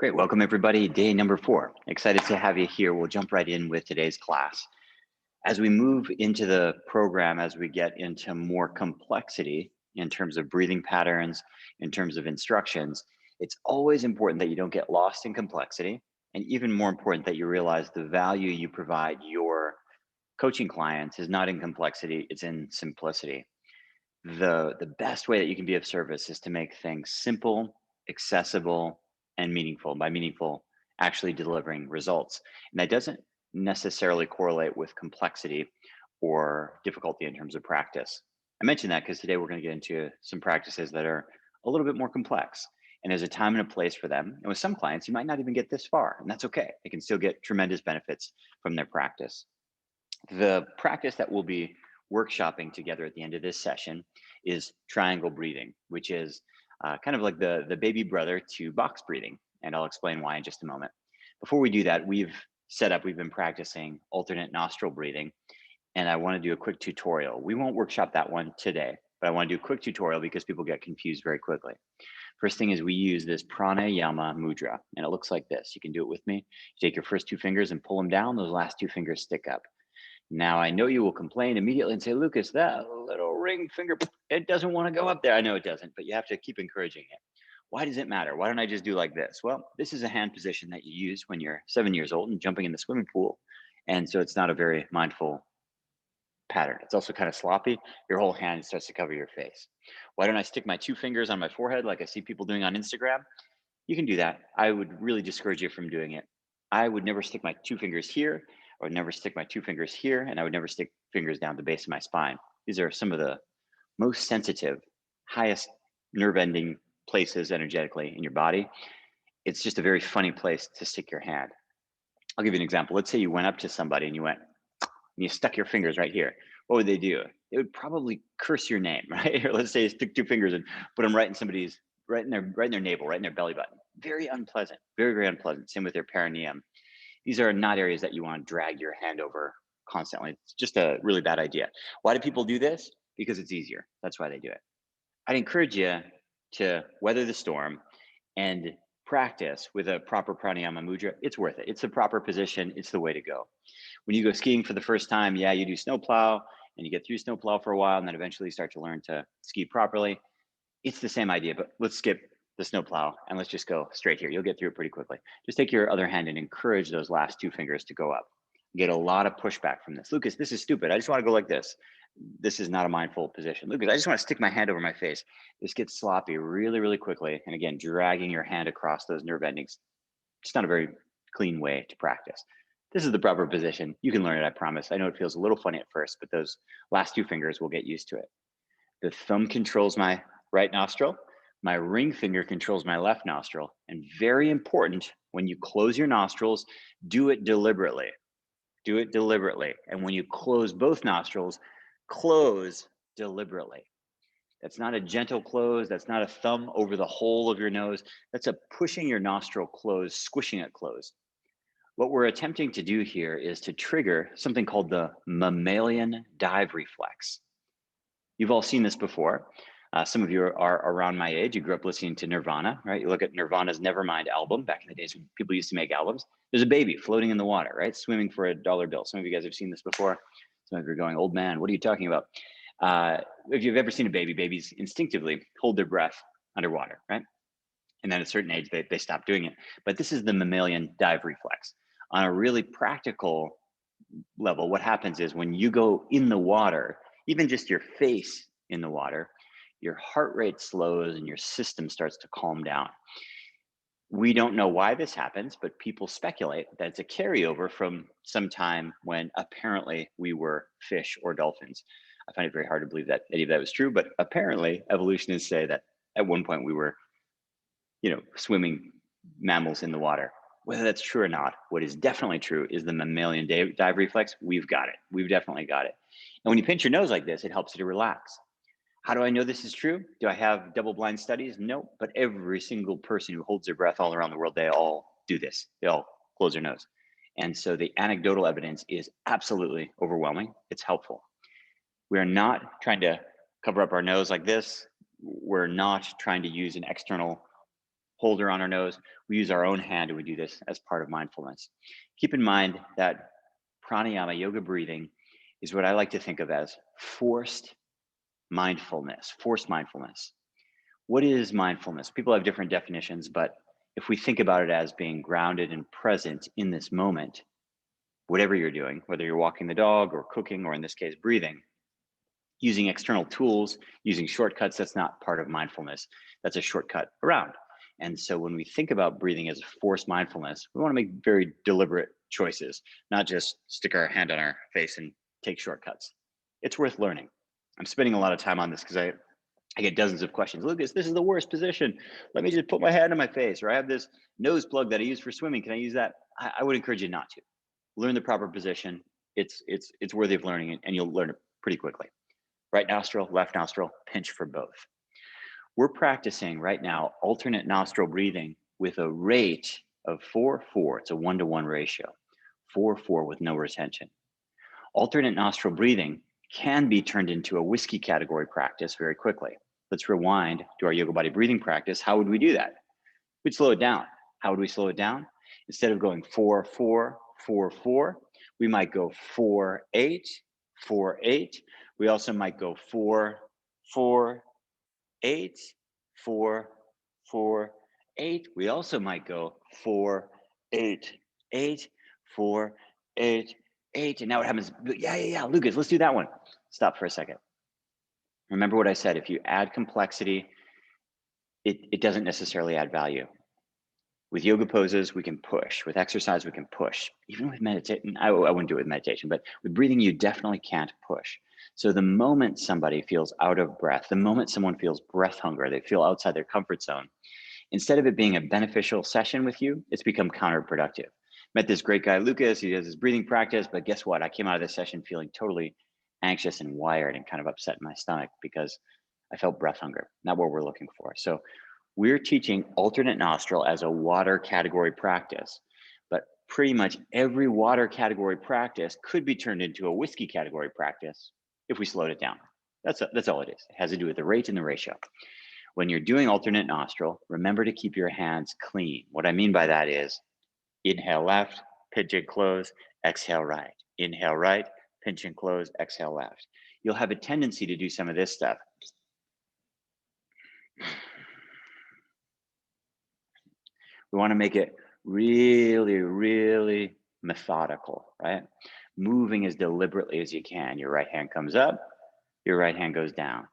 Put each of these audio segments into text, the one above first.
Great. Welcome, everybody. Day number 4. Excited to have you here. We'll jump right in with today's class. As we move into the program, as we get into more complexity in terms of breathing patterns, in terms of instructions, it's always important that you don't get lost in complexity. And even more important, that you realize the value you provide your coaching clients is not in complexity, it's in simplicity. The best way that you can be of service is to make things simple, accessible, and meaningful. By meaningful, actually delivering results. And that doesn't necessarily correlate with complexity or difficulty in terms of practice. I mentioned that because today we're going to get into some practices that are a little bit more complex. And there's a time and a place for them. And with some clients, you might not even get this far, and that's okay. They can still get tremendous benefits from their practice. The practice that we'll be workshopping together at the end of this session is triangle breathing, which is kind of like the baby brother to box breathing. And I'll explain why in just a moment. Before we do that, we've been practicing alternate nostril breathing, and I want to do a quick tutorial. We won't workshop that one today, but I want to do a quick tutorial because people get confused very quickly. First thing is we use this pranayama mudra, and it looks like this. You can do it with me. You take your first 2 fingers and pull them down. Those last 2 fingers stick up. Now, I know you will complain immediately and say, Lucas, that little ring finger, it doesn't want to go up there. I know it doesn't, but you have to keep encouraging it. Why does it matter? Why don't I just do like this? Well, this is a hand position that you use when you're 7 years old and jumping in the swimming pool. And so it's not a very mindful pattern. It's also kind of sloppy. Your whole hand starts to cover your face. Why don't I stick my 2 fingers on my forehead like I see people doing on Instagram? You can do that. I would really discourage you from doing it. I would never stick my 2 fingers here. I would never stick my 2 fingers here, and I would never stick fingers down the base of my spine. These are some of the most sensitive, highest nerve ending places energetically in your body. It's just a very funny place to stick your hand. I'll give you an example. Let's say you went up to somebody and you stuck your fingers right here. What would they do? They would probably curse your name, right? Or let's say you stick 2 fingers and put them right in somebody's, right in their navel, right in their belly button. Very unpleasant, very, very unpleasant. Same with their perineum. These are not areas that you want to drag your hand over constantly. It's just a really bad idea. Why do people do this? Because it's easier. That's why they do it. I'd encourage you to weather the storm and practice with a proper pranayama mudra. It's worth it. It's the proper position. It's the way to go. When you go skiing for the first time, yeah, you do snowplow and you get through snowplow for a while, and then eventually you start to learn to ski properly. It's the same idea, but let's skip the snowplow and let's just go straight here. You'll get through it pretty quickly. Just take your other hand and encourage those last 2 fingers to go up. You get a lot of pushback from this. Lucas, this is stupid. I just want to go like this. This is not a mindful position. Lucas, I just want to stick my hand over my face. This gets sloppy really, really quickly. And again, dragging your hand across those nerve endings, it's not a very clean way to practice. This is the proper position. You can learn it, I promise. I know it feels a little funny at first, but those last 2 fingers will get used to it. The thumb controls my right nostril. My ring finger controls my left nostril. And very important, when you close your nostrils, do it deliberately. Do it deliberately. And when you close both nostrils, close deliberately. That's not a gentle close. That's not a thumb over the hole of your nose. That's a pushing your nostril closed, squishing it closed. What we're attempting to do here is to trigger something called the mammalian dive reflex. You've all seen this before. Some of you are around my age. You grew up listening to Nirvana, right? You look at Nirvana's Nevermind album back in the days when people used to make albums. There's a baby floating in the water, right? Swimming for a dollar bill. Some of you guys have seen this before. Some of you are going, old man, what are you talking about? If you've ever seen a baby, babies instinctively hold their breath underwater, right? And then at a certain age, they stop doing it. But this is the mammalian dive reflex. On a really practical level, what happens is when you go in the water, even just your face in the water, your heart rate slows and your system starts to calm down. We don't know why this happens, but people speculate that it's a carryover from some time when apparently we were fish or dolphins. I find it very hard to believe that any of that was true, but apparently evolutionists say that at one point we were, swimming mammals in the water. Whether that's true or not, what is definitely true is the mammalian dive reflex. We've got it. We've definitely got it. And when you pinch your nose like this, it helps you to relax. How do I know this is true? Do I have double-blind studies? No, but every single person who holds their breath all around the world, they all do this. They all close their nose. And so the anecdotal evidence is absolutely overwhelming. It's helpful. We are not trying to cover up our nose like this. We're not trying to use an external holder on our nose. We use our own hand and we do this as part of mindfulness. Keep in mind that pranayama, yoga breathing, is what I like to think of as forced mindfulness, forced mindfulness. What is mindfulness? People have different definitions, but if we think about it as being grounded and present in this moment, whatever you're doing, whether you're walking the dog or cooking, or in this case, breathing, using external tools, using shortcuts, that's not part of mindfulness. That's a shortcut around. And so when we think about breathing as forced mindfulness, we want to make very deliberate choices, not just stick our hand on our face and take shortcuts. It's worth learning. I'm spending a lot of time on this because I get dozens of questions. Lucas, this is the worst position. Let me just put my hand on my face, or I have this nose plug that I use for swimming. Can I use that? I would encourage you not to. Learn the proper position. It's worthy of learning, and you'll learn it pretty quickly. Right nostril, left nostril, pinch for both. We're practicing right now alternate nostril breathing with a rate of 4-4. It's a 1-to-1 ratio. 4-4 with no retention. Alternate nostril breathing can be turned into a whiskey category practice very quickly. Let's rewind to our yoga body breathing practice. How would we do that? We'd slow it down. How would we slow it down? Instead of going 4-4, 4-4, we might go 4-8, 4-8. We also might go 4-4-8, 4-4-8. We also might go 4-8-8, 4-8-8. And now what happens? Yeah, Lucas, let's do that one. Stop for a second. Remember what I said, if you add complexity, it doesn't necessarily add value. With yoga poses, we can push. With exercise, we can push. Even with meditation, I wouldn't do it with meditation, but with breathing, you definitely can't push. So the moment somebody feels out of breath, the moment someone feels breath hunger, they feel outside their comfort zone, instead of it being a beneficial session with you, it's become counterproductive. Met this great guy, Lucas, he does his breathing practice, but guess what? I came out of this session feeling totally anxious and wired and kind of upset in my stomach because I felt breath hunger, not what we're looking for. So we're teaching alternate nostril as a water category practice, but pretty much every water category practice could be turned into a whiskey category practice if we slowed it down. That's all it is. It has to do with the rate and the ratio. When you're doing alternate nostril, remember to keep your hands clean. What I mean by that is inhale left, pinch and close, exhale right. Inhale right, pinch and close, exhale left. You'll have a tendency to do some of this stuff. We want to make it really, really methodical, right? Moving as deliberately as you can. Your right hand comes up, your right hand goes down.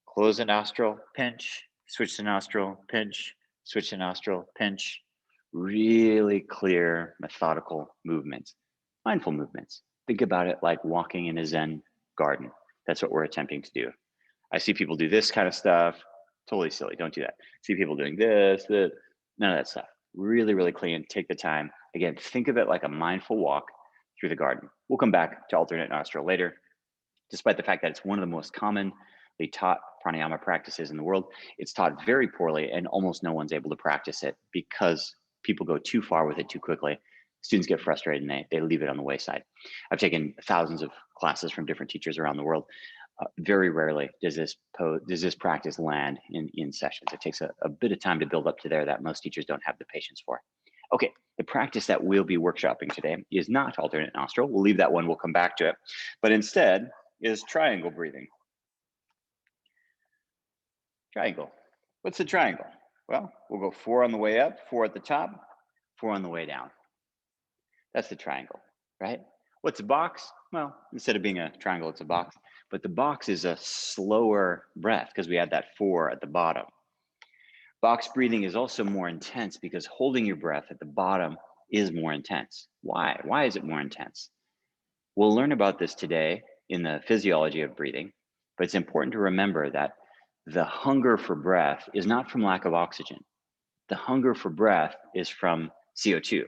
Close the nostril, pinch, switch the nostril, pinch, switch the nostril, pinch. Really clear, methodical movements, mindful movements. Think about it like walking in a Zen garden. That's what we're attempting to do. I see people do this kind of stuff. Totally silly. Don't do that. See people doing this, none of that stuff. Really, really clean. Take the time. Again, think of it like a mindful walk through the garden. We'll come back to alternate nostril later. Despite the fact that it's one of the most commonly taught pranayama practices in the world, it's taught very poorly and almost no one's able to practice it because people go too far with it too quickly. Students get frustrated and they leave it on the wayside. I've taken thousands of classes from different teachers around the world. Very rarely does this practice land in sessions. It takes a bit of time to build up to there that most teachers don't have the patience for. Okay, the practice that we'll be workshopping today is not alternate nostril. We'll leave that one, we'll come back to it. But instead is triangle breathing. Triangle. What's a triangle? Well, we'll go 4 on the way up, 4 at the top, 4 on the way down. That's the triangle, right? What's a box? Well, instead of being a triangle, it's a box. But the box is a slower breath because we had that 4 at the bottom. Box breathing is also more intense because holding your breath at the bottom is more intense. Why? Why is it more intense? We'll learn about this today in the physiology of breathing, but it's important to remember that the hunger for breath is not from lack of oxygen. The hunger for breath is from CO2.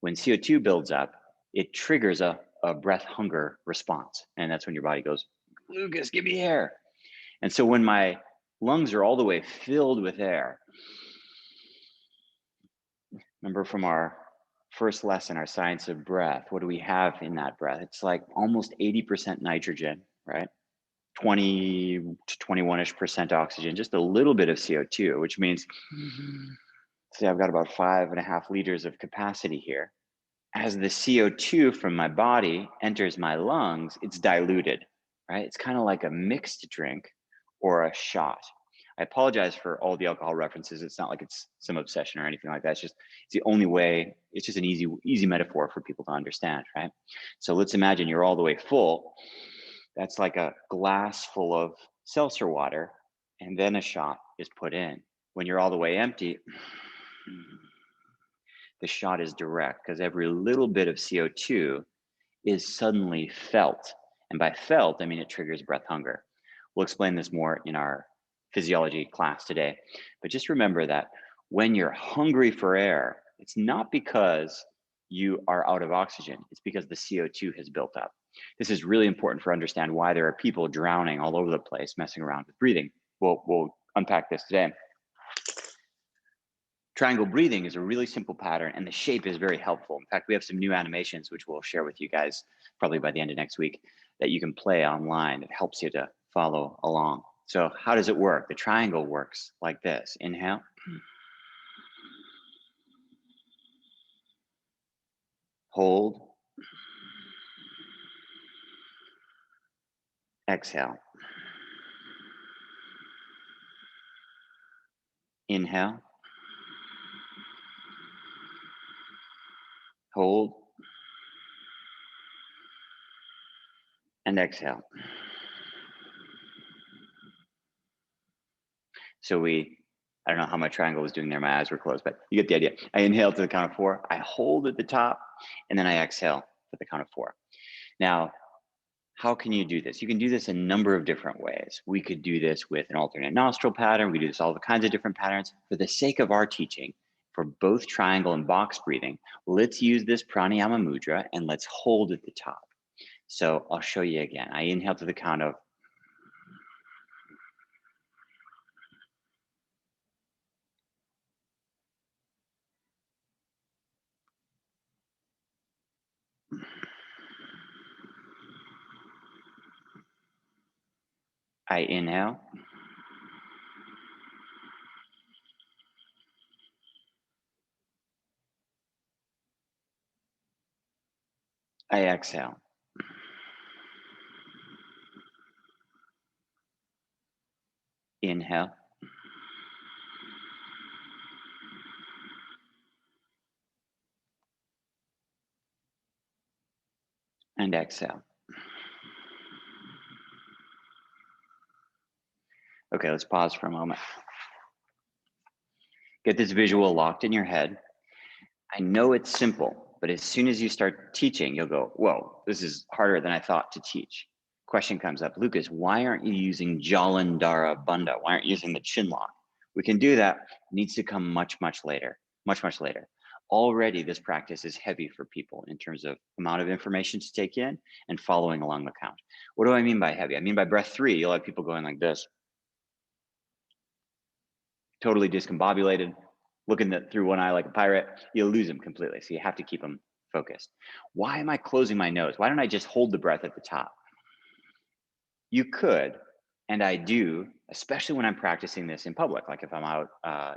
When CO2 builds up, it triggers a breath hunger response. And that's when your body goes, Lucas, give me air. And so when my lungs are all the way filled with air, remember from our first lesson, our science of breath, what do we have in that breath? It's like almost 80% nitrogen, right? 20 to 21% oxygen, just a little bit of CO2, which means, say I've got about 5.5 liters of capacity here. As the CO2 from my body enters my lungs, it's diluted, right? It's kind of like a mixed drink or a shot. I apologize for all the alcohol references. It's not like it's some obsession or anything like that. It's the only way. It's just an easy metaphor for people to understand, right? So let's imagine you're all the way full. That's like a glass full of seltzer water, and then a shot is put in. When you're all the way empty, the shot is direct because every little bit of CO2 is suddenly felt. And by felt, I mean it triggers breath hunger. We'll explain this more in our physiology class today. But just remember that when you're hungry for air, it's not because you are out of oxygen, it's because the CO2 has built up. This is really important for understand why there are people drowning all over the place, messing around with breathing. We'll unpack this today. Triangle breathing is a really simple pattern, and the shape is very helpful. In fact, we have some new animations, which we'll share with you guys probably by the end of next week, that you can play online. It helps you to follow along. So how does it work? The triangle works like this. Inhale. Hold. Exhale. Inhale. Hold. And exhale. So I don't know how my triangle was doing there. My eyes were closed, but you get the idea. I inhale to the count of 4. I hold at the top, and then I exhale to the count of 4. Now, how can you do this? You can do this a number of different ways. We could do this with an alternate nostril pattern. We do this all the kinds of different patterns. For the sake of our teaching, for both triangle and box breathing, let's use this pranayama mudra and let's hold at the top. So I'll show you again. I inhale to the count of. I inhale. I exhale. Inhale. And exhale. Okay, let's pause for a moment. Get this visual locked in your head. I know it's simple, but as soon as you start teaching, you'll go, whoa, this is harder than I thought to teach. Question comes up, Lucas, why aren't you using Jalandhara Bandha? Why aren't you using the chin lock? We can do that. It needs to come much, much later, much, much later. Already this practice is heavy for people in terms of amount of information to take in and following along the count. What do I mean by heavy? I mean by breath 3, you'll have people going like this, totally discombobulated, looking through one eye like a pirate. You'll lose them completely. So you have to keep them focused. Why am I closing my nose? Why don't I just hold the breath at the top? You could, and I do, especially when I'm practicing this in public. Like if I'm out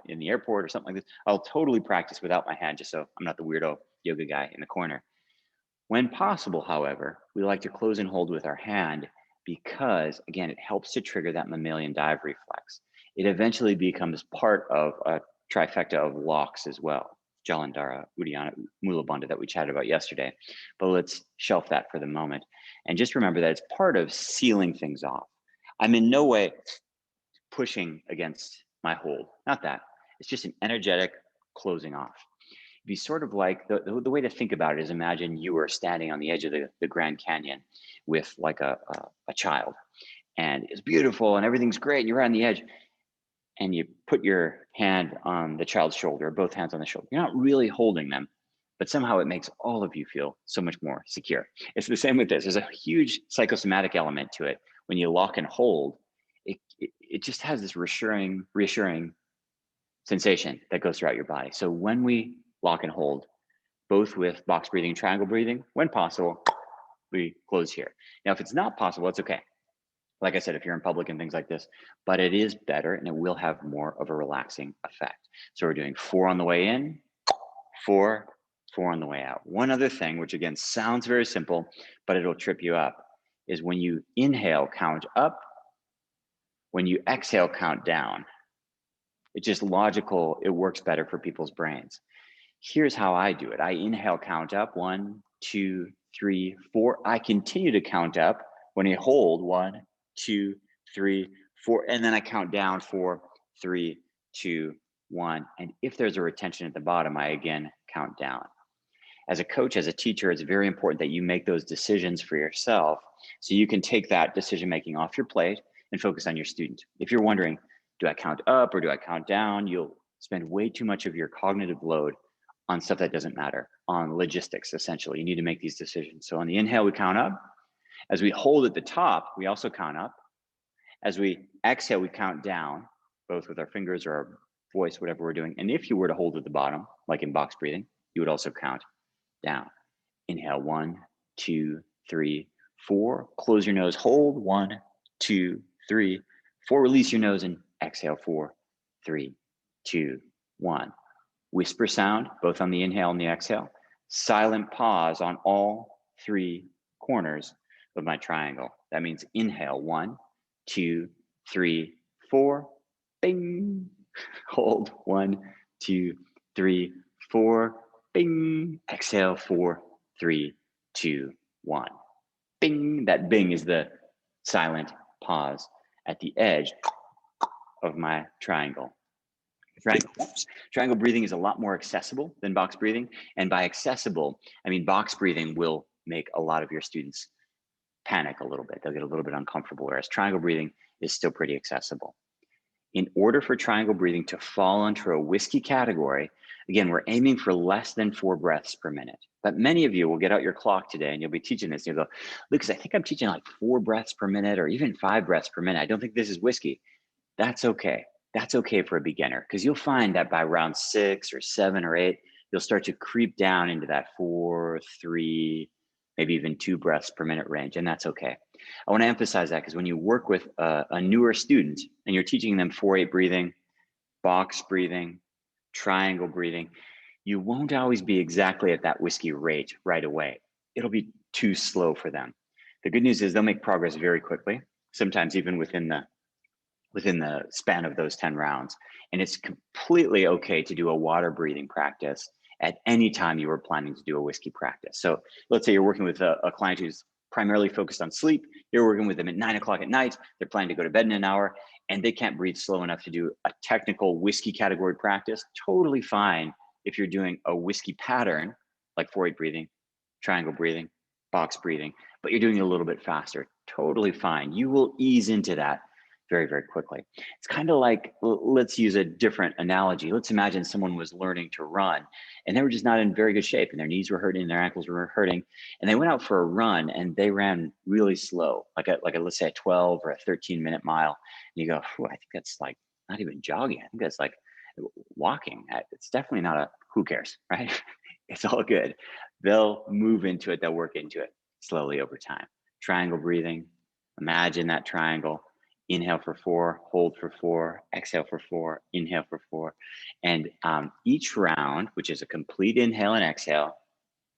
in the airport or something like this, I'll totally practice without my hand just so I'm not the weirdo yoga guy in the corner. When possible, however, we like to close and hold with our hand because, again, it helps to trigger that mammalian dive reflex. It eventually becomes part of a trifecta of locks as well. Jalandhara, Uddiyana, Mula Bandha that we chatted about yesterday. But let's shelf that for the moment. And just remember that it's part of sealing things off. I'm in no way pushing against my hold. Not that. It's just an energetic closing off. It'd be sort of like the way to think about it is imagine you are standing on the edge of the Grand Canyon with like a child, and it's beautiful and everything's great. And you're on the edge, and you put your hand on the child's shoulder, both hands on the shoulder. You're not really holding them, but somehow it makes all of you feel so much more secure. It's the same with this. There's a huge psychosomatic element to it. When you lock and hold, it just has this reassuring sensation that goes throughout your body. So when we lock and hold, both with box breathing and triangle breathing, when possible, we close here. Now, if it's not possible, it's okay. like I said, if you're in public and things like this, but it is better and it will have more of a relaxing effect. So we're doing 4 on the way in, 4, 4 on the way out. One other thing, which again sounds very simple, but it'll trip you up, is when you inhale, count up. When you exhale, count down. It's just logical. It works better for people's brains. Here's how I do it. I inhale, count up, 1, 2, 3, 4. I continue to count up. When I hold, 1, 2, 3, 4, and then I count down, 4, 3, 2, 1. And if there's a retention at the bottom, I again count down. As a coach, as a teacher, it's very important that you make those decisions for yourself so you can take that decision making off your plate and focus on your student. If you're wondering, do I count up or do I count down? You'll spend way too much of your cognitive load on stuff that doesn't matter, on logistics, essentially. You need to make these decisions. So on the inhale, we count up. As we hold at the top, we also count up. As we exhale, we count down, both with our fingers or our voice, whatever we're doing. And if you were to hold at the bottom, like in box breathing, you would also count down. Inhale, 1, 2, 3, 4. Close your nose, hold, 1, 2, 3, 4. Release your nose and exhale, 4, 3, 2, 1. Whisper sound, both on the inhale and the exhale. Silent pause on all 3 corners of my triangle. That means inhale, 1, 2, 3, 4. Bing. Hold, 1, 2, 3, 4. Bing. Exhale, 4, 3, 2, 1. Bing. That bing is the silent pause at the edge of my triangle. Triangle breathing is a lot more accessible than box breathing. And by accessible, I mean box breathing will make a lot of your students panic a little bit. They'll get a little bit uncomfortable, whereas triangle breathing is still pretty accessible. In order for triangle breathing to fall into a whiskey category, again, we're aiming for less than 4 breaths per minute. But many of you will get out your clock today and you'll be teaching this. And you'll go, Lucas, I think I'm teaching like 4 breaths per minute or even 5 breaths per minute. I don't think this is whiskey. That's okay. That's okay for a beginner, because you'll find that by round 6 or 7 or 8, you'll start to creep down into that 4, 3, maybe even 2 breaths per minute range, and that's okay. I want to emphasize that because when you work with a newer student and you're teaching them 4-8 breathing, box breathing, triangle breathing, you won't always be exactly at that whiskey rate right away. It'll be too slow for them. The good news is they'll make progress very quickly, sometimes even within the span of those 10 rounds. And it's completely okay to do a water breathing practice at any time you were planning to do a whiskey practice. So let's say you're working with a client who's primarily focused on sleep. You're working with them at 9 o'clock at night. They're planning to go to bed in an hour and they can't breathe slow enough to do a technical whiskey category practice. Totally fine if you're doing a whiskey pattern, like 4-8 breathing, triangle breathing, box breathing, but you're doing it a little bit faster. Totally fine. You will ease into that very, very quickly. It's kind of like, let's use a different analogy. Let's imagine someone was learning to run and they were just not in very good shape and their knees were hurting, their ankles were hurting, and they went out for a run and they ran really slow, like a let's say a 12 or a 13-minute mile. And you go, I think that's like not even jogging. I think that's like walking. It's definitely not a, who cares, right? It's all good. They'll move into it. They'll work into it slowly over time. Triangle breathing. Imagine that triangle. Inhale for 4, hold for 4, exhale for 4, inhale for 4. And each round, which is a complete inhale and exhale,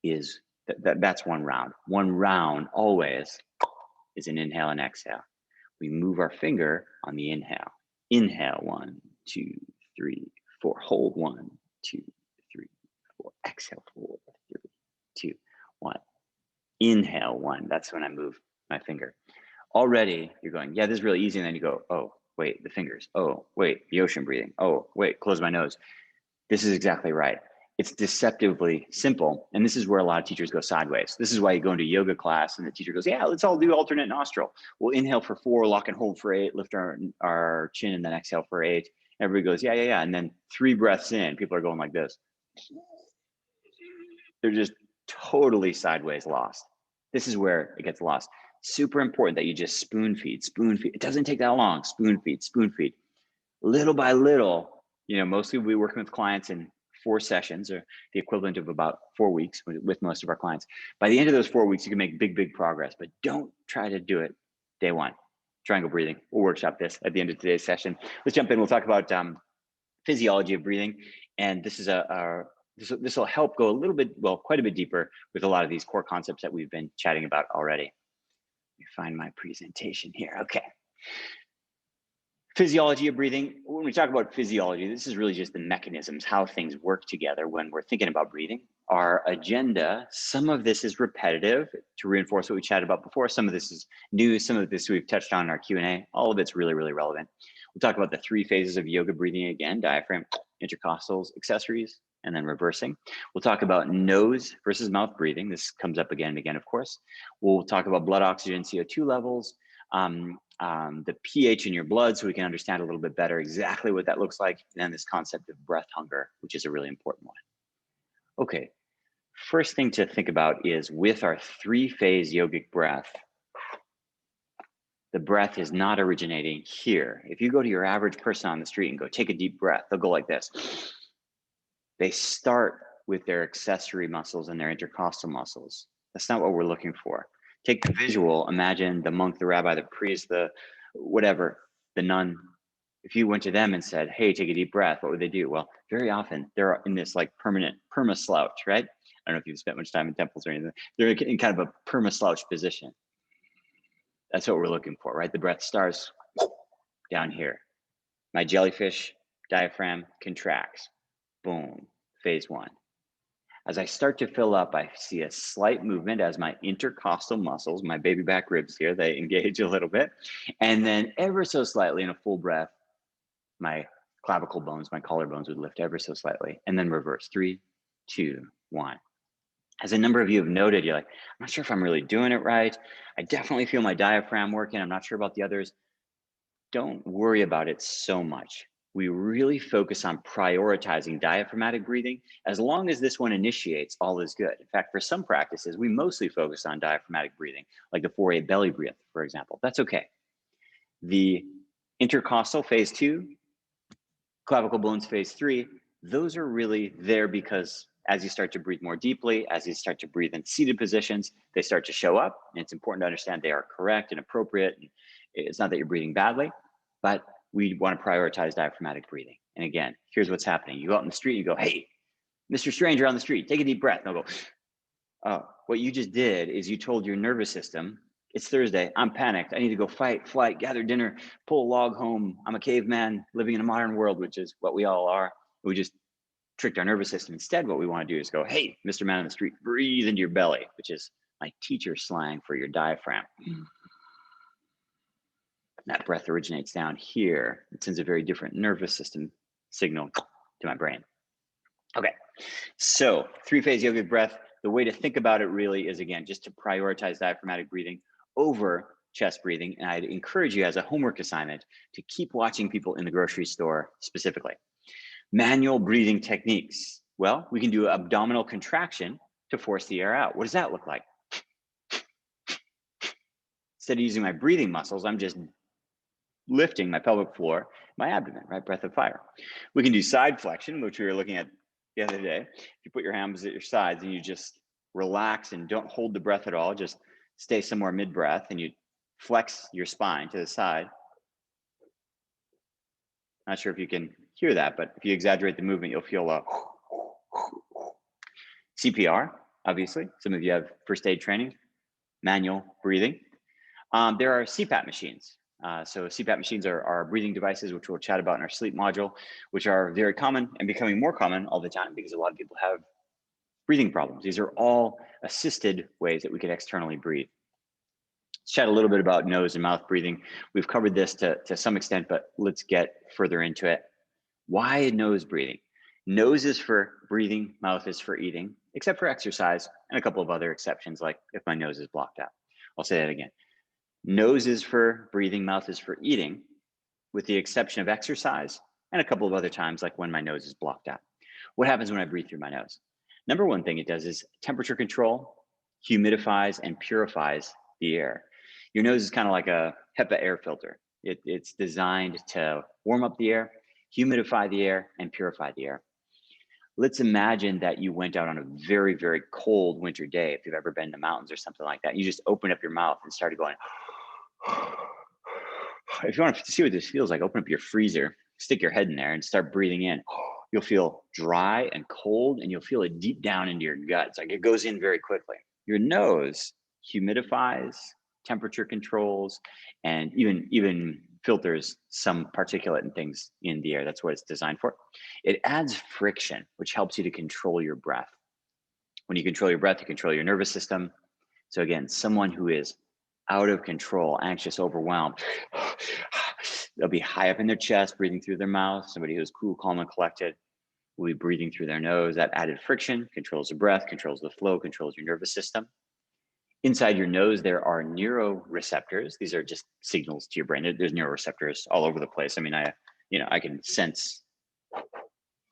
is that's one round. One round always is an inhale and exhale. We move our finger on the inhale. Inhale, 1, 2, 3, 4. Hold 1, 2, 3, 4. Exhale 4, 3, 2, 1. Inhale 1. That's when I move my finger. Already you're going, yeah, this is really easy. And then you go, oh, wait, the fingers. Oh, wait, the ocean breathing. Oh, wait, close my nose. This is exactly right. It's deceptively simple. And this is where a lot of teachers go sideways. This is why you go into yoga class and the teacher goes, yeah, let's all do alternate nostril. We'll inhale for 4, lock and hold for 8, lift our chin and then exhale for 8. Everybody goes, yeah, yeah, yeah. And then 3 breaths in, people are going like this. They're just totally sideways lost. This is where it gets lost. Super important that you just spoon feed. It doesn't take that long. Spoon feed. Little by little, mostly we'll be working with clients in 4 sessions, or the equivalent of about 4 weeks with most of our clients. By the end of those 4 weeks, you can make big progress, but don't try to do it day one. triangle breathing. We'll workshop this at the end of today's session. Let's jump in. We'll talk about physiology of breathing. And this is this will help go a little bit, well, quite a bit deeper with a lot of these core concepts that we've been chatting about already. Let me find my presentation here. Okay. Physiology of breathing. When we talk about physiology, this is really just the mechanisms, how things work together when we're thinking about breathing. Our agenda, some of this is repetitive to reinforce what we chatted about before. Some of this is new. Some of this we've touched on in our Q&A. All of it's really, really relevant. We'll talk about the 3 phases of yoga breathing again: diaphragm, intercostals, accessories, and then reversing. We'll talk about nose versus mouth breathing. This comes up again and again, of course. We'll talk about blood oxygen, CO2 levels, the pH in your blood, so we can understand a little bit better exactly what that looks like. And then this concept of breath hunger, which is a really important one. Okay, first thing to think about is with our 3-phase yogic breath, the breath is not originating here. If you go to your average person on the street and go take a deep breath, they'll go like this. They start with their accessory muscles and their intercostal muscles. That's not what we're looking for. Take the visual, imagine the monk, the rabbi, the priest, the whatever, the nun. If you went to them and said, hey, take a deep breath, what would they do? Well, very often they're in this like permanent perma-slouch, right? I don't know if you've spent much time in temples or anything. They're in kind of a perma-slouch position. That's what we're looking for, right? The breath starts down here. My jellyfish diaphragm contracts. Boom, phase 1. As I start to fill up, I see a slight movement as my intercostal muscles, my baby back ribs here, they engage a little bit. And then ever so slightly in a full breath, my clavicle bones, my collarbones would lift ever so slightly, and then reverse. 3, 2, 1. As a number of you have noted, you're like, I'm not sure if I'm really doing it right. I definitely feel my diaphragm working. I'm not sure about the others. Don't worry about it so much. We really focus on prioritizing diaphragmatic breathing. As long as this one initiates, all is good. In fact, for some practices, we mostly focus on diaphragmatic breathing, like the 4A belly breath, for example. That's okay. The intercostal phase 2, clavicle bones phase 3, those are really there because as you start to breathe more deeply, as you start to breathe in seated positions, they start to show up. And it's important to understand they are correct and appropriate. And it's not that you're breathing badly, but we want to prioritize diaphragmatic breathing. And again, here's what's happening. You go out in the street, you go, hey, Mr. Stranger on the street, take a deep breath. And they'll go, oh, what you just did is you told your nervous system, it's Thursday, I'm panicked, I need to go fight, flight, gather dinner, pull a log home. I'm a caveman living in a modern world, which is what we all are. We just tricked our nervous system. Instead, what we want to do is go, hey, Mr. Man on the street, breathe into your belly, which is my teacher slang for your diaphragm. That breath originates down here. It sends a very different nervous system signal to my brain. Okay, so 3-phase yogic breath, the way to think about it really is, again, just to prioritize diaphragmatic breathing over chest breathing. And I'd encourage you as a homework assignment to keep watching people in the grocery store specifically. Manual breathing techniques. Well, we can do abdominal contraction to force the air out. What does that look like? Instead of using my breathing muscles, I'm just lifting my pelvic floor, my abdomen, right? Breath of fire. We can do side flexion, which we were looking at the other day. If you put your hands at your sides and you just relax and don't hold the breath at all, just stay somewhere mid-breath and you flex your spine to the side. Not sure if you can hear that, but if you exaggerate the movement, you'll feel CPR, obviously. Some of you have first aid training, manual breathing. There are CPAP machines. So CPAP machines are breathing devices, which we'll chat about in our sleep module, which are very common and becoming more common all the time because a lot of people have breathing problems. These are all assisted ways that we can externally breathe. Let's chat a little bit about nose and mouth breathing. We've covered this to some extent, but let's get further into it. Why nose breathing? Nose is for breathing, mouth is for eating, except for exercise and a couple of other exceptions, like if my nose is blocked out. I'll say that again. Nose is for breathing, mouth is for eating, with the exception of exercise and a couple of other times, like when my nose is blocked out. What happens when I breathe through my nose? Number one thing it does is temperature control, humidifies and purifies the air. Your nose is kind of like a HEPA air filter. It's designed to warm up the air, humidify the air, and purify the air. Let's imagine that you went out on a very, very cold winter day. If you've ever been in the mountains or something like that, you just opened up your mouth and started going, If you want to see what this feels like, open up your freezer, stick your head in there and start breathing in. You'll feel dry and cold, and you'll feel it deep down into your guts. Like it goes in very quickly. Your nose humidifies, temperature controls, and even filters some particulate and things in the air. That's what it's designed for. It adds friction, which helps you to control your breath. When you control your breath, you control your nervous system. So again, someone who is out of control, anxious, overwhelmed, they'll be high up in their chest, breathing through their mouth. Somebody who's cool, calm, and collected will be breathing through their nose. That added friction controls the breath, controls the flow, controls your nervous system. Inside your nose, there are neuroreceptors. These are just signals to your brain. There's neuroreceptors all over the place. I mean, I can sense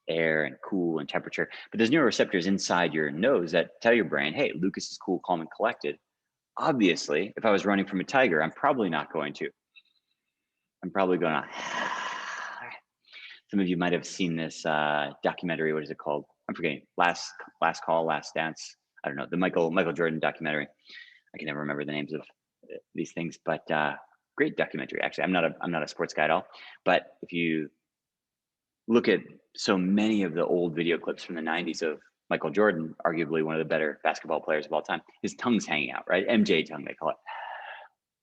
air and cool and temperature, but there's neuroreceptors inside your nose that tell your brain, hey, Lucas is cool, calm, and collected. Obviously, if I was running from a tiger, I'm probably not going to. I'm probably going to. Some of you might have seen this documentary. What is it called? I'm forgetting. Last Call, Last Dance. I don't know, the Michael Jordan documentary. I can never remember the names of these things, but great documentary. Actually, I'm not a sports guy at all. But if you look at so many of the old video clips from the 90s of Michael Jordan, arguably one of the better basketball players of all time, his tongue's hanging out, right? MJ tongue, they call it.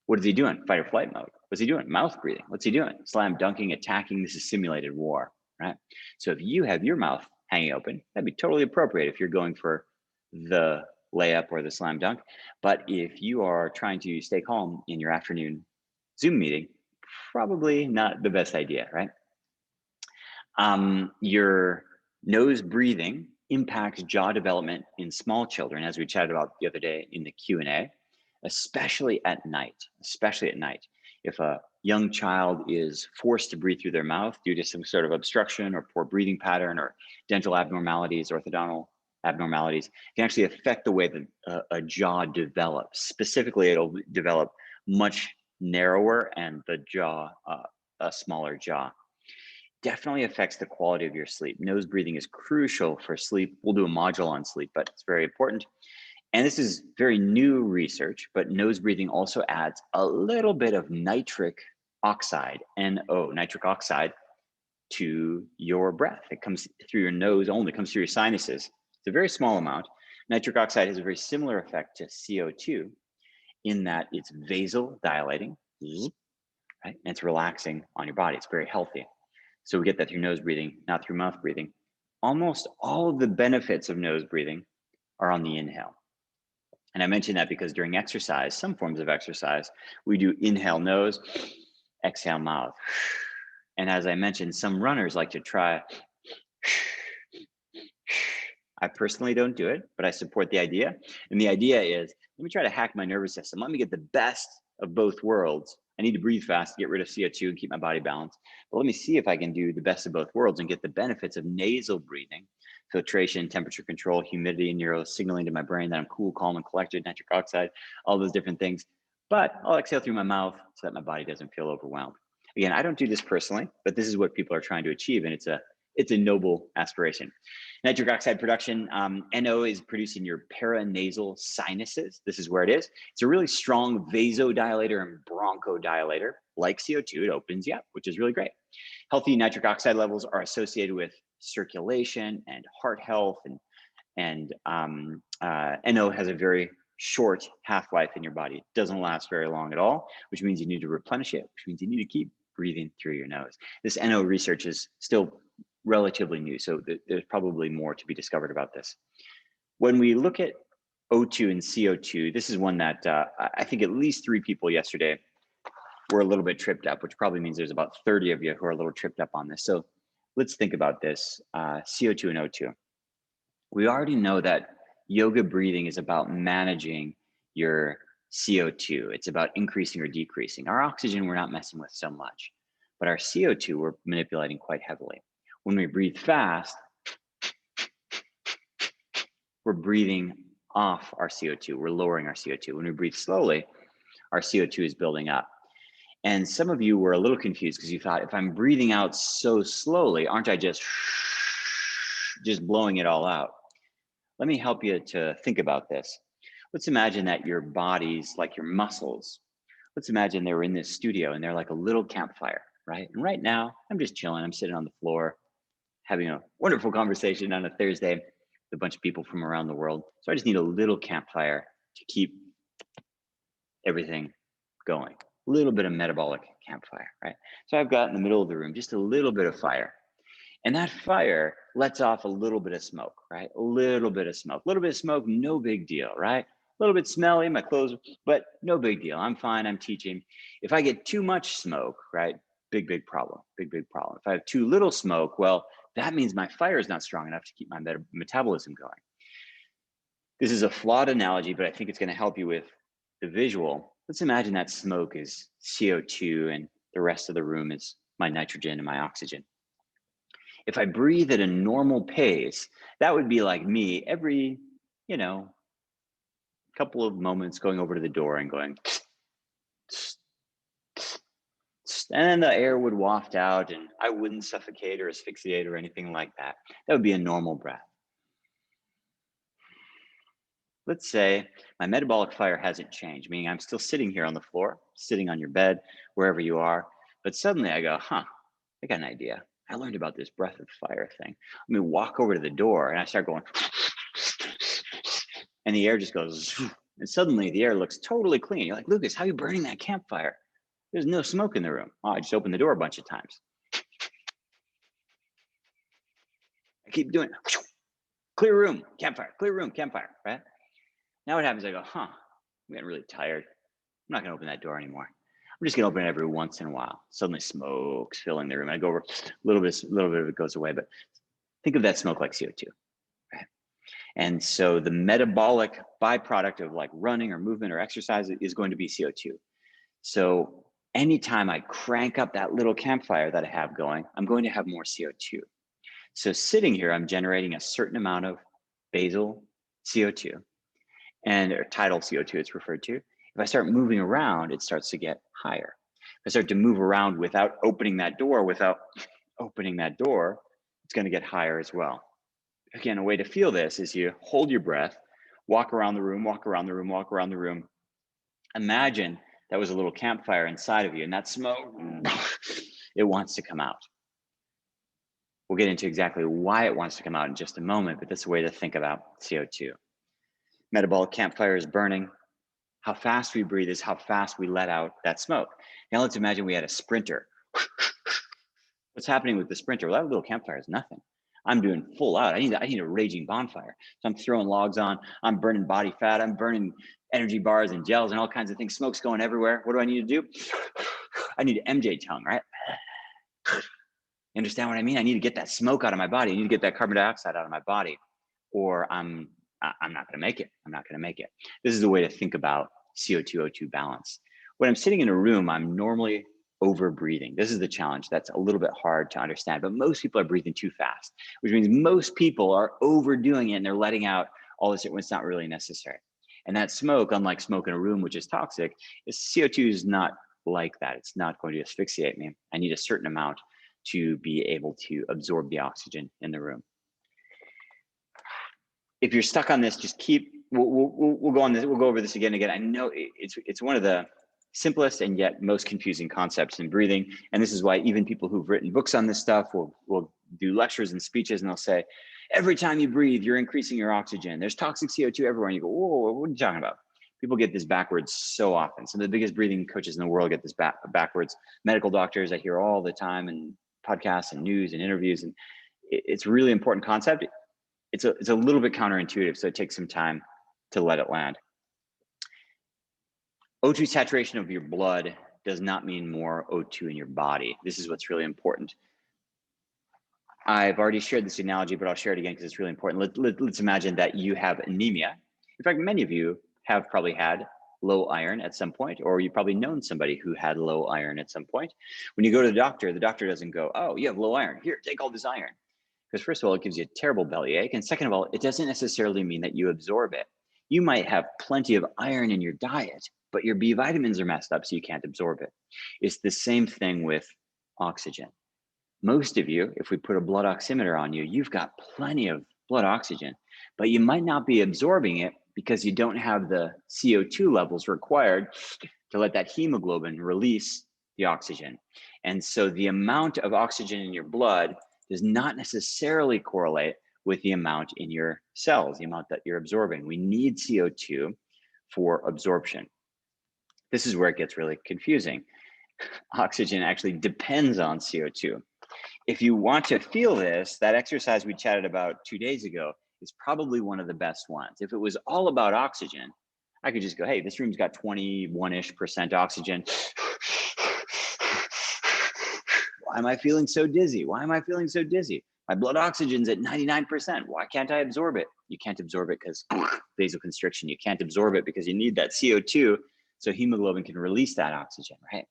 What is he doing? Fight or flight mode. What's he doing? Mouth breathing. What's he doing? Slam dunking, attacking. This is simulated war, right? So if you have your mouth hanging open, that'd be totally appropriate if you're going for the layup or the slam dunk. But if you are trying to stay calm in your afternoon Zoom meeting, probably not the best idea, right? Your nose breathing impacts jaw development in small children, as we chatted about the other day in the Q&A, especially at night. If a young child is forced to breathe through their mouth due to some sort of obstruction or poor breathing pattern or dental abnormalities, orthodontal abnormalities, can actually affect the way that a jaw develops. Specifically, it'll develop much narrower and the jaw, a smaller jaw. Definitely affects the quality of your sleep. Nose breathing is crucial for sleep. We'll do a module on sleep, but it's very important. And this is very new research, but nose breathing also adds a little bit of nitric oxide, NO, nitric oxide, to your breath. It comes through your nose only, comes through your sinuses. It's a very small amount. Nitric oxide has a very similar effect to CO2 in that it's vasodilating, right? And it's relaxing on your body. It's very healthy. So we get that through nose breathing, not through mouth breathing. Almost all of the benefits of nose breathing are on the inhale. And I mention that because during exercise, some forms of exercise, we do inhale nose, exhale mouth. And as I mentioned, some runners like to try. I personally don't do it, but I support the idea. And the idea is, let me try to hack my nervous system. Let me get the best of both worlds. I need to breathe fast to get rid of CO2 and keep my body balanced. But let me see if I can do the best of both worlds and get the benefits of nasal breathing, filtration, temperature control, humidity, and neuro signaling to my brain that I'm cool, calm, and collected, nitric oxide, all those different things. But I'll exhale through my mouth so that my body doesn't feel overwhelmed. Again, I don't do this personally, but this is what people are trying to achieve. And it's a noble aspiration. Nitric oxide production, NO is produced in your paranasal sinuses. This is where it is. It's a really strong vasodilator and bronchodilator. Like CO2, it opens you up, which is really great. Healthy nitric oxide levels are associated with circulation and heart health, and NO has a very short half-life in your body. It doesn't last very long at all, which means you need to replenish it, which means you need to keep breathing through your nose. This NO research is still relatively new, so there's probably more to be discovered about this. When we look at O2 and CO2, this is one that I think at least 3 people yesterday were a little bit tripped up, which probably means there's about 30 of you who are a little tripped up on this. So let's think about this, CO2 and O2. We already know that yoga breathing is about managing your CO2. It's about increasing or decreasing. Our oxygen, we're not messing with so much, but our CO2, we're manipulating quite heavily. When we breathe fast, we're breathing off our CO2. We're lowering our CO2. When we breathe slowly, our CO2 is building up. And some of you were a little confused because you thought, if I'm breathing out so slowly, aren't I just blowing it all out? Let me help you to think about this. Let's imagine that your body's like your muscles. let's imagine they were in this studio and they're like a little campfire, right? And right now I'm just chilling. I'm sitting on the floor having a wonderful conversation on a Thursday with a bunch of people from around the world. So I just need a little campfire to keep everything going. A little bit of metabolic campfire, right? So I've got in the middle of the room just a little bit of fire. And that fire lets off a little bit of smoke, right? A little bit of smoke, a little bit of smoke, no big deal, right? A little bit smelly, my clothes, but no big deal. I'm fine, I'm teaching. If I get too much smoke, right? Big problem, big problem. If I have too little smoke, well, that means my fire is not strong enough to keep my metabolism going. This is a flawed analogy, but I think it's going to help you with the visual. Let's imagine that smoke is CO2 and the rest of the room is my nitrogen and my oxygen. If I breathe at a normal pace, that would be like me every, couple of moments going over to the door and going, and then the air would waft out and I wouldn't suffocate or asphyxiate or anything like that. That would be a normal breath. Let's say my metabolic fire hasn't changed, meaning I'm still sitting here on the floor, sitting on your bed, wherever you are. But suddenly I go, I got an idea. I learned about this breath of fire thing. Let me walk over to the door and I start going, and the air just goes, and suddenly the air looks totally clean. You're like, Lucas, how are you burning that campfire? There's no smoke in the room. Oh, I just opened the door a bunch of times. I keep doing it. Clear room, campfire, clear room, campfire, right? Now what happens? I go, I'm getting really tired. I'm not gonna open that door anymore. I'm just gonna open it every once in a while. Suddenly smoke's filling the room. I go over a little bit of it goes away, but think of that smoke like CO2, right? And so the metabolic byproduct of like running or movement or exercise is going to be CO2. So anytime I crank up that little campfire that I have going, I'm going to have more CO2. So sitting here, I'm generating a certain amount of basal CO2 or tidal CO2 it's referred to. If I start moving around, it starts to get higher. If I start to move around without opening that door, it's going to get higher as well. Again, a way to feel this is you hold your breath, walk around the room, walk around the room, walk around the room. Imagine that was a little campfire inside of you and that smoke, it wants to come out. We'll get into exactly why it wants to come out in just a moment, but that's a way to think about CO2. Metabolic campfire is burning. How fast we breathe is how fast we let out that smoke. Now let's imagine we had a sprinter. What's happening with the sprinter? Well, that little campfire is nothing. I'm doing full out. I need a raging bonfire. So I'm throwing logs on. I'm burning body fat. I'm burning energy bars and gels and all kinds of things. Smoke's going everywhere. What do I need to do? I need MJ tongue, right? You understand what I mean? I need to get that smoke out of my body. I need to get that carbon dioxide out of my body, or I'm not going to make it. I'm not going to make it. This is a way to think about CO2, O2 balance. When I'm sitting in a room, I'm normally over breathing. This is the challenge. That's a little bit hard to understand, but most people are breathing too fast, which means most people are overdoing it and they're letting out all this when it's not really necessary. And that smoke, unlike smoke in a room, which is toxic, CO2 is not like that. It's not going to asphyxiate me. I need a certain amount to be able to absorb the oxygen in the room. If you're stuck on this, just we'll go on this. We'll go over this again and again. I know it's one of the simplest and yet most confusing concepts in breathing. And this is why even people who've written books on this stuff will do lectures and speeches and they'll say, every time you breathe, you're increasing your oxygen. There's toxic CO2 everywhere. And you go, whoa, what are you talking about? People get this backwards so often. Some of the biggest breathing coaches in the world get this backwards. Medical doctors I hear all the time in podcasts and news and interviews. And it's a really important concept. It's a little bit counterintuitive, so it takes some time to let it land. O2 saturation of your blood does not mean more O2 in your body. This is what's really important. I've already shared this analogy, but I'll share it again because it's really important. Let's imagine that you have anemia. In fact, many of you have probably had low iron at some point, or you've probably known somebody who had low iron at some point. When you go to the doctor doesn't go, oh, you have low iron. Here, take all this iron. Because first of all, it gives you a terrible bellyache. And second of all, it doesn't necessarily mean that you absorb it. You might have plenty of iron in your diet, but your B vitamins are messed up, so you can't absorb it. It's the same thing with oxygen. Most of you, if we put a blood oximeter on you, you've got plenty of blood oxygen, but you might not be absorbing it because you don't have the CO2 levels required to let that hemoglobin release the oxygen. And so the amount of oxygen in your blood does not necessarily correlate with the amount in your cells, the amount that you're absorbing. We need CO2 for absorption. This is where it gets really confusing. Oxygen actually depends on CO2. If you want to feel this, that exercise we chatted about 2 days ago is probably one of the best ones. If it was all about oxygen, I could just go, hey, this room's got 21-ish% oxygen. Why am I feeling so dizzy? Why am I feeling so dizzy? My blood oxygen's at 99%. Why can't I absorb it? You can't absorb it because vasoconstriction. You can't absorb it because you need that CO2 so hemoglobin can release that oxygen, right?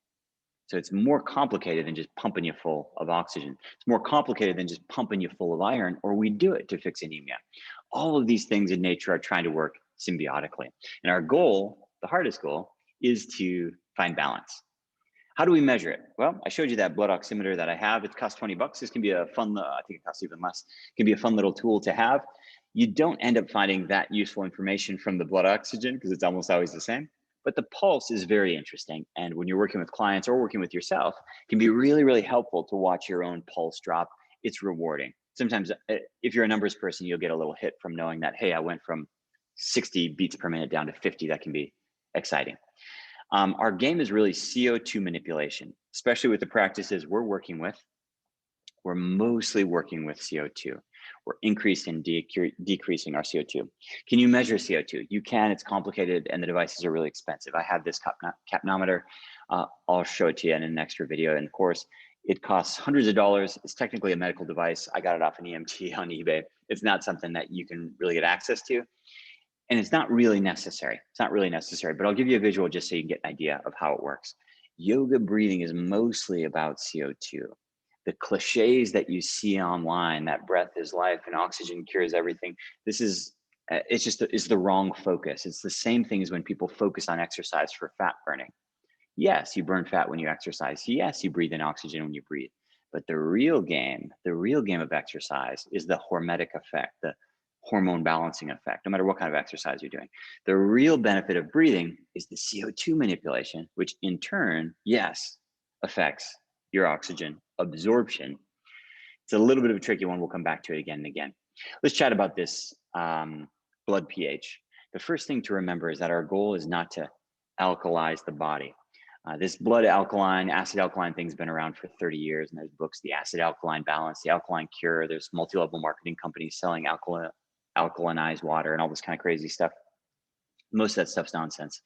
So it's more complicated than just pumping you full of oxygen. It's more complicated than just pumping you full of iron, or we do it to fix anemia. All of these things in nature are trying to work symbiotically. And our goal, the hardest goal, is to find balance. How do we measure it? Well, I showed you that blood oximeter that I have. It costs $20. This can be a fun, I think it costs even less. It can be a fun little tool to have. You don't end up finding that useful information from the blood oxygen because it's almost always the same. But the pulse is very interesting. And when you're working with clients or working with yourself, it can be really, really helpful to watch your own pulse drop. It's rewarding. Sometimes if you're a numbers person, you'll get a little hit from knowing that, hey, I went from 60 beats per minute down to 50. That can be exciting. Our game is really CO2 manipulation, especially with the practices we're working with. We're mostly working with CO2. We're increasing and decreasing our CO2. Can you measure CO2? You can. It's complicated and the devices are really expensive. I have this capnometer. I'll show it to you in an extra video. And of course, it costs hundreds of dollars. It's technically a medical device. I got it off an EMT on eBay. It's not something that you can really get access to. And it's not really necessary. It's not really necessary, but I'll give you a visual just so you can get an idea of how it works. Yoga breathing is mostly about CO2. The cliches that you see online, that breath is life and oxygen cures everything. This is, it's the wrong focus. It's the same thing as when people focus on exercise for fat burning. Yes, you burn fat when you exercise. Yes, you breathe in oxygen when you breathe. But the real game of exercise is the hormetic effect, the hormone balancing effect, no matter what kind of exercise you're doing. The real benefit of breathing is the CO2 manipulation, which in turn, yes, affects your oxygen absorption. It's a little bit of a tricky one. We'll come back to it again and again. Let's chat about this blood pH. The first thing to remember is that our goal is not to alkalize the body. This blood alkaline, acid alkaline thing's been around for 30 years, and there's books, the acid alkaline balance, the alkaline cure. There's multi-level marketing companies selling alkalinized water and all this kind of crazy stuff. Most of that stuff's nonsense.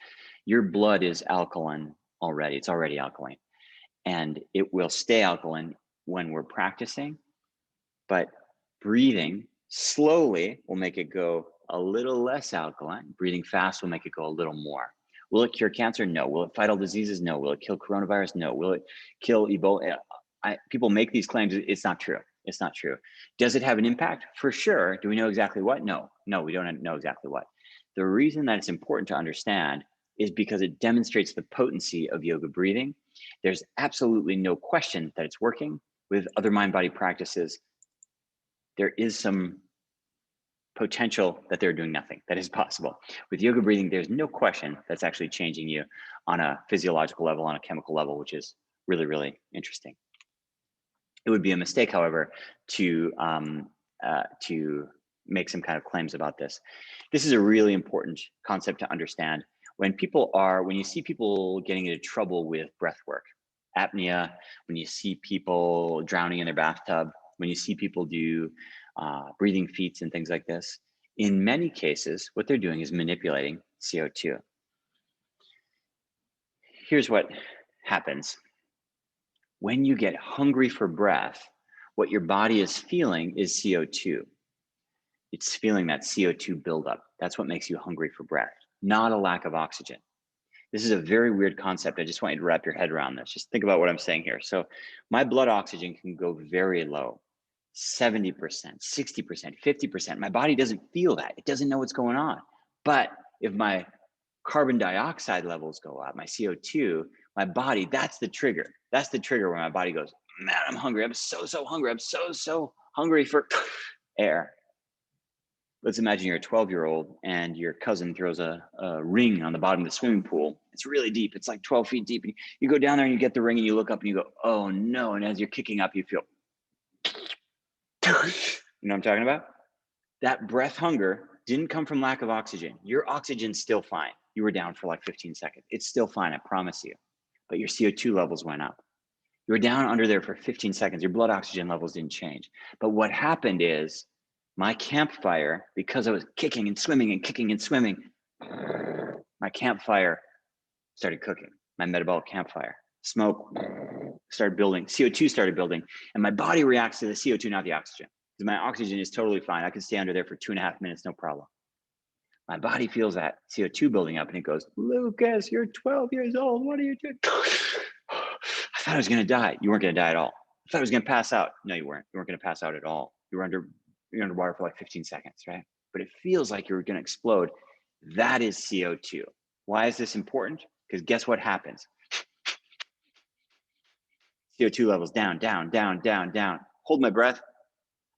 Your blood is alkaline already. It's already alkaline. And it will stay alkaline when we're practicing, but breathing slowly will make it go a little less alkaline. Breathing fast will make it go a little more. Will it cure cancer? No. Will it fight all diseases? No. Will it kill coronavirus? No. Will it kill Ebola? People make these claims. It's not true. It's not true. Does it have an impact? For sure. Do we know exactly what? No. No, we don't know exactly what. The reason that it's important to understand is because it demonstrates the potency of yoga breathing. There's absolutely no question that it's working. With other mind-body practices, there is some potential that they're doing nothing. That is possible. With yoga breathing, there's no question that's actually changing you on a physiological level, on a chemical level, which is really, really interesting. It would be a mistake, however, to make some kind of claims about this. This is a really important concept to understand. When you see people getting into trouble with breath work, apnea, when you see people drowning in their bathtub, when you see people do breathing feats and things like this, in many cases, what they're doing is manipulating CO2. Here's what happens. When you get hungry for breath, what your body is feeling is CO2. It's feeling that CO2 buildup. That's what makes you hungry for breath, not a lack of oxygen. This is a very weird concept. I just want you to wrap your head around this. Just think about what I'm saying here. So my blood oxygen can go very low, 70%, 60%, 50%. My body doesn't feel that. It doesn't know what's going on. But if my carbon dioxide levels go up, my CO2, my body, that's the trigger. That's the trigger where my body goes, man, I'm hungry. I'm so hungry. I'm so hungry for air. Let's imagine you're a 12-year-old and your cousin throws a ring on the bottom of the swimming pool. It's really deep. It's like 12 feet deep. And you go down there and you get the ring and you look up and you go, oh no. And as you're kicking up, you feel, you know what I'm talking about? That breath hunger didn't come from lack of oxygen. Your oxygen's still fine. You were down for like 15 seconds. It's still fine, I promise you. But your CO2 levels went up. You were down under there for 15 seconds. Your blood oxygen levels didn't change. But what happened is my campfire, because I was kicking and swimming and kicking and swimming, my campfire started cooking, my metabolic campfire. Smoke started building, CO2 started building, and my body reacts to the CO2, not the oxygen. Because my oxygen is totally fine. I can stay under there for 2.5 minutes, no problem. My body feels that CO2 building up and it goes, Lucas, you're 12 years old. What are you doing? I thought I was going to die. You weren't going to die at all. I thought I was going to pass out. No, you weren't. You weren't going to pass out at all. You're underwater for like 15 seconds, right? But it feels like you're going to explode. That is CO2. Why is this important? Because guess what happens? CO2 levels down, down, down, down, down. Hold my breath.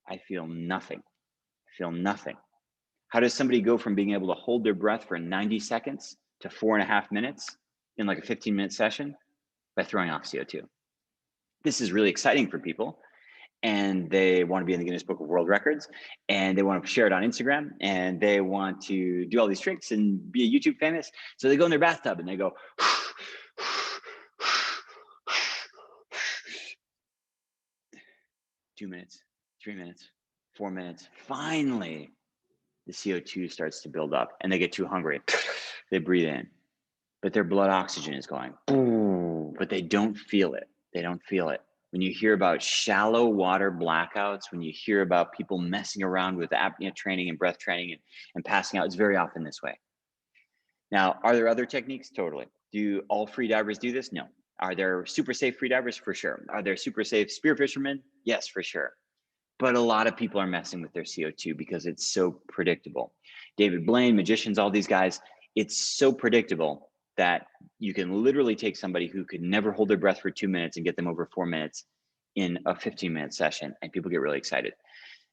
I feel nothing. I feel nothing. How does somebody go from being able to hold their breath for 90 seconds to 4.5 minutes in like a 15-minute session? By throwing off CO2. This is really exciting for people, and they want to be in the Guinness Book of World Records, and they want to share it on Instagram, and they want to do all these tricks and be a YouTube famous. So they go in their bathtub and they go, 2 minutes, 3 minutes, 4 minutes. Finally, the CO2 starts to build up and they get too hungry. They breathe in, but their blood oxygen is going, but they don't feel it. They don't feel it. When you hear about shallow water blackouts, when you hear about people messing around with apnea training and breath training and passing out, it's very often this way. Now, are there other techniques? Totally. Do all free divers do this? No. Are there super safe free divers? For sure. Are there super safe spear fishermen? Yes, for sure. But a lot of people are messing with their CO2 because it's so predictable. David Blaine, magicians, all these guys, it's so predictable that you can literally take somebody who could never hold their breath for 2 minutes and get them over 4 minutes in a 15-minute session, and people get really excited.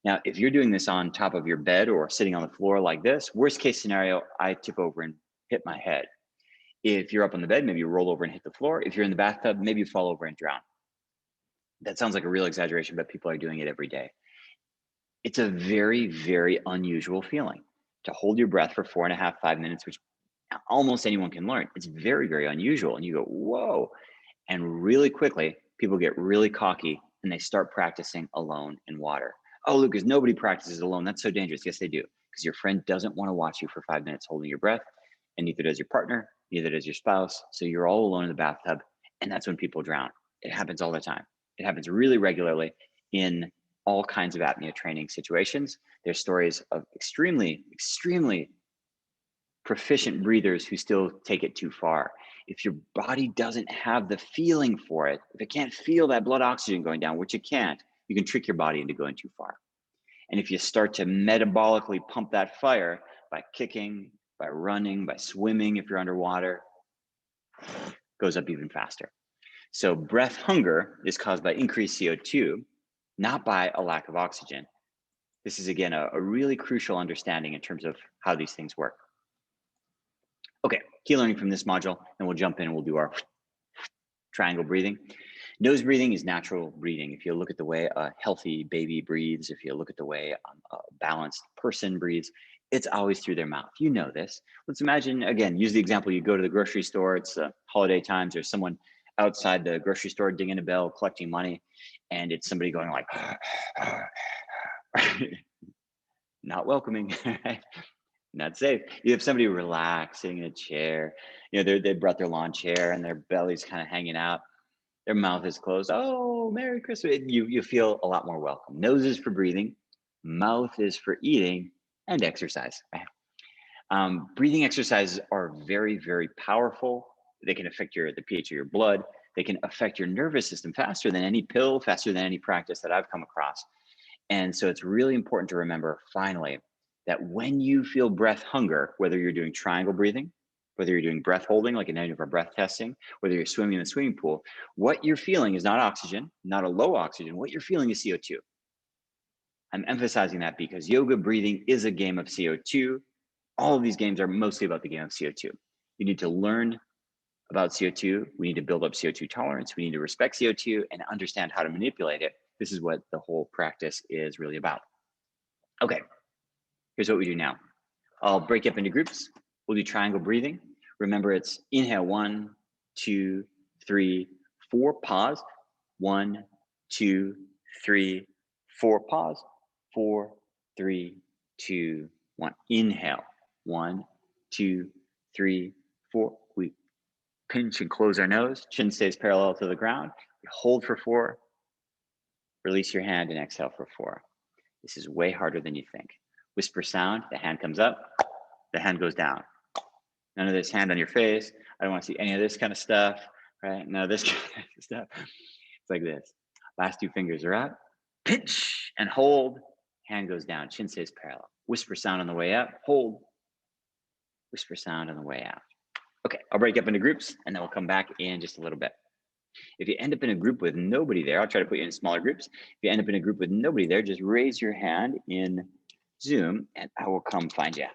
Now, if you're doing this on top of your bed or sitting on the floor like this, worst case scenario, I tip over and hit my head. If you're up on the bed, maybe you roll over and hit the floor. If you're in the bathtub, maybe you fall over and drown. That sounds like a real exaggeration, but people are doing it every day. It's a very, very unusual feeling to hold your breath for 4.5, 5 minutes, which almost anyone can learn. It's very, very unusual. And you go, whoa. And really quickly, people get really cocky and they start practicing alone in water. Oh, Lucas, nobody practices alone. That's so dangerous. Yes, they do. Because your friend doesn't want to watch you for 5 minutes holding your breath, and neither does your partner, neither does your spouse. So you're all alone in the bathtub. And that's when people drown. It happens all the time. It happens really regularly in all kinds of apnea training situations. There's stories of extremely, extremely proficient breathers who still take it too far. If your body doesn't have the feeling for it, if it can't feel that blood oxygen going down, which it can't, you can trick your body into going too far. And if you start to metabolically pump that fire by kicking, by running, by swimming, if you're underwater, it goes up even faster. So breath hunger is caused by increased CO2, not by a lack of oxygen. This is, again, a really crucial understanding in terms of how these things work. Okay, key learning from this module, and we'll jump in and we'll do our triangle breathing. Nose breathing is natural breathing. If you look at the way a healthy baby breathes, if you look at the way a balanced person breathes, it's always through their mouth. You know this. Let's imagine, again, use the example, you go to the grocery store, it's holiday times, there's someone outside the grocery store dinging a bell, collecting money, and it's somebody going like, not welcoming, right? Not safe. You have somebody relaxing in a chair, you know, they brought their lawn chair and their belly's kind of hanging out, their mouth is closed. Oh, Merry Christmas. You feel a lot more welcome. Nose is for breathing, mouth is for eating and exercise. Breathing exercises are very, very powerful. They can affect the pH of your blood. They can affect your nervous system faster than any pill, faster than any practice that I've come across. And so it's really important to remember, finally, that when you feel breath hunger, whether you're doing triangle breathing, whether you're doing breath holding, like in any of our breath testing, whether you're swimming in the swimming pool, what you're feeling is not oxygen, not a low oxygen. What you're feeling is CO2. I'm emphasizing that because yoga breathing is a game of CO2. All of these games are mostly about the game of CO2. You need to learn about CO2. We need to build up CO2 tolerance. We need to respect CO2 and understand how to manipulate it. This is what the whole practice is really about. Okay, here's what we do now. I'll break up into groups. We'll do triangle breathing. Remember, it's inhale 1, 2, 3, 4, pause. 1, 2, 3, 4, pause. 4, 3, 2, 1. Inhale. 1, 2, 3, 4. We pinch and close our nose. Chin stays parallel to the ground. We hold for 4. Release your hand and exhale for 4. This is way harder than you think. Whisper sound. The hand comes up. The hand goes down. None of this hand on your face. I don't want to see any of this kind of stuff, right? None of this kind of stuff. It's like this. Last 2 fingers are up. Pinch and hold. Hand goes down. Chin stays parallel. Whisper sound on the way up. Hold. Whisper sound on the way out. Okay, I'll break up into groups and then we'll come back in just a little bit. If you end up in a group with nobody there, I'll try to put you in smaller groups. If you end up in a group with nobody there, just raise your hand in Zoom and I will come find you.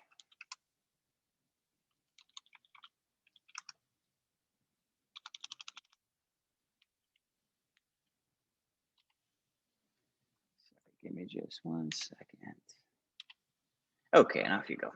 Give me just 1 second. Okay, and off you go.